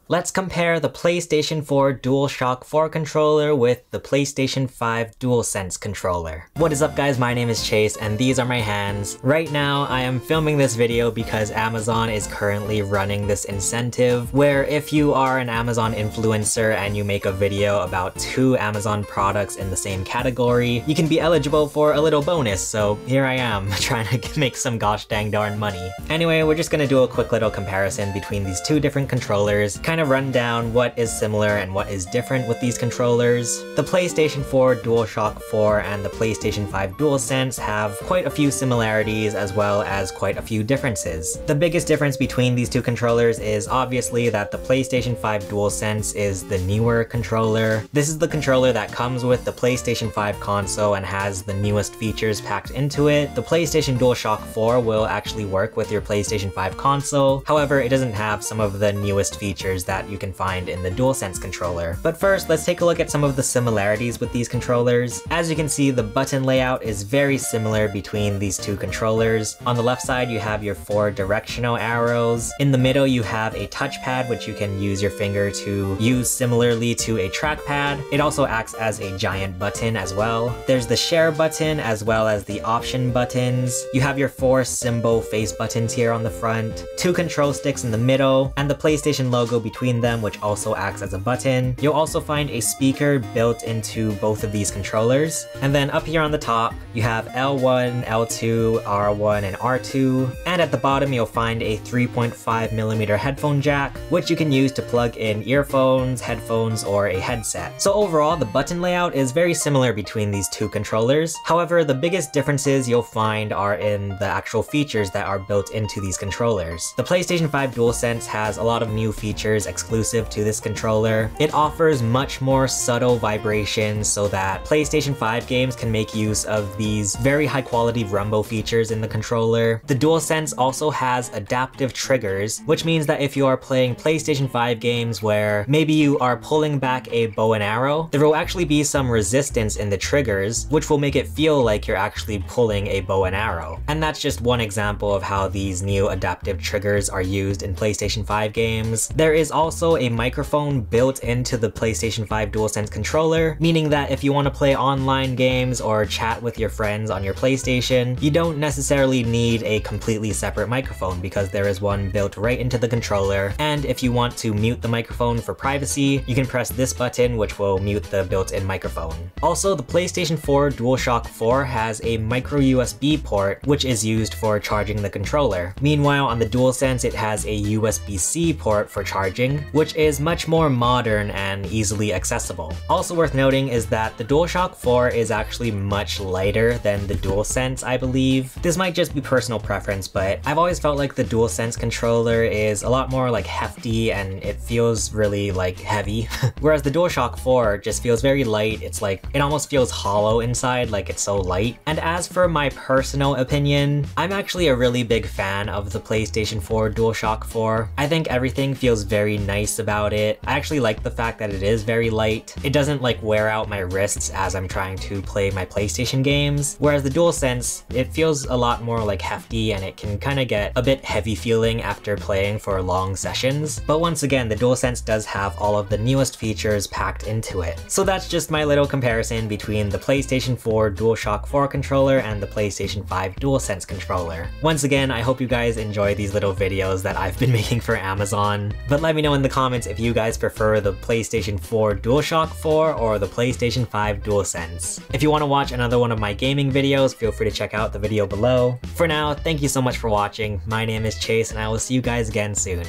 Let's compare the PlayStation 4 DualShock 4 controller with the PlayStation 5 DualSense Controller. What is up guys, my name is Chase and these are my hands. Right now I am filming this video because Amazon is currently running this incentive where if you are an Amazon influencer and you make a video about 2 Amazon products in the same category, you can be eligible for a little bonus, so here I am trying to make some gosh dang darn money. Anyway, we're just gonna do a quick little comparison between these 2 different controllers, kind of run down what is similar and what is different with these controllers. The PlayStation 4 DualShock 4 and the PlayStation 5 DualSense have quite a few similarities as well as quite a few differences. The biggest difference between these 2 controllers is obviously that the PlayStation 5 DualSense is the newer controller. This is the controller that comes with the PlayStation 5 console and has the newest features packed into it. The PlayStation DualShock 4 will actually work with your PlayStation 5 console, however it doesn't have some of the newest features that you can find in the DualSense controller. But first, let's take a look at some of the similarities with these controllers. As you can see, the button layout is very similar between these 2 controllers. On the left side, you have your 4 directional arrows. In the middle, you have a touchpad, which you can use your finger to use similarly to a trackpad. It also acts as a giant button as well. There's the share button as well as the option buttons. You have your 4 symbol face buttons here on the front, 2 control sticks in the middle, and the PlayStation logo between them, which also acts as a button. You'll also find a speaker built into both of these controllers. And then up here on the top, you have L1, L2, R1, and R2. And at the bottom, you'll find a 3.5mm headphone jack, which you can use to plug in earphones, headphones, or a headset. So overall, the button layout is very similar between these 2 controllers. However, the biggest differences you'll find are in the actual features that are built into these controllers. The PlayStation 5 DualSense has a lot of new features exclusive to this controller. It offers much more subtle vibrations so that PlayStation 5 games can make use of these very high quality rumble features in the controller. The DualSense also has adaptive triggers, which means that if you are playing PlayStation 5 games where maybe you are pulling back a bow and arrow, there will actually be some resistance in the triggers, which will make it feel like you're actually pulling a bow and arrow. And that's just one example of how these new adaptive triggers are used in PlayStation 5 games. There is also a microphone built into the PlayStation 5 DualSense controller, meaning that if you want to play online games or chat with your friends on your PlayStation, you don't necessarily need a completely separate microphone because there is one built right into the controller. And if you want to mute the microphone for privacy, you can press this button, which will mute the built-in microphone. Also, the PlayStation 4 DualShock 4 has a micro USB port, which is used for charging the controller. Meanwhile, on the DualSense, it has a USB-C port for charging, which is much more modern and easily accessible. Also worth noting is that the DualShock 4 is actually much lighter than the DualSense, I believe. This might just be personal preference, but I've always felt like the DualSense controller is a lot more like hefty and it feels really like heavy. Whereas the DualShock 4 just feels very light. It's like, it almost feels hollow inside, like it's so light. And as for my personal opinion, I'm actually a really big fan of the PlayStation 4 DualShock 4. I think everything feels very nice about it. I actually like the fact that it is very light. It doesn't like wear out my wrists as I'm trying to play my PlayStation games. Whereas the DualSense, it feels a lot more like hefty and it can kind of get a bit heavy feeling after playing for long sessions. But once again, the DualSense does have all of the newest features packed into it. So that's just my little comparison between the PlayStation 4 DualShock 4 controller and the PlayStation 5 DualSense controller. Once again, I hope you guys enjoy these little videos that I've been making for Amazon. But let me know in the comments if you guys prefer the PlayStation 4 DualShock 4 or the PlayStation 5 DualSense. If you want to watch another one of my gaming videos, feel free to check out the video below. For now, thank you so much for watching. My name is Chase and I will see you guys again soon.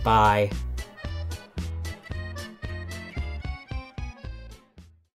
Bye.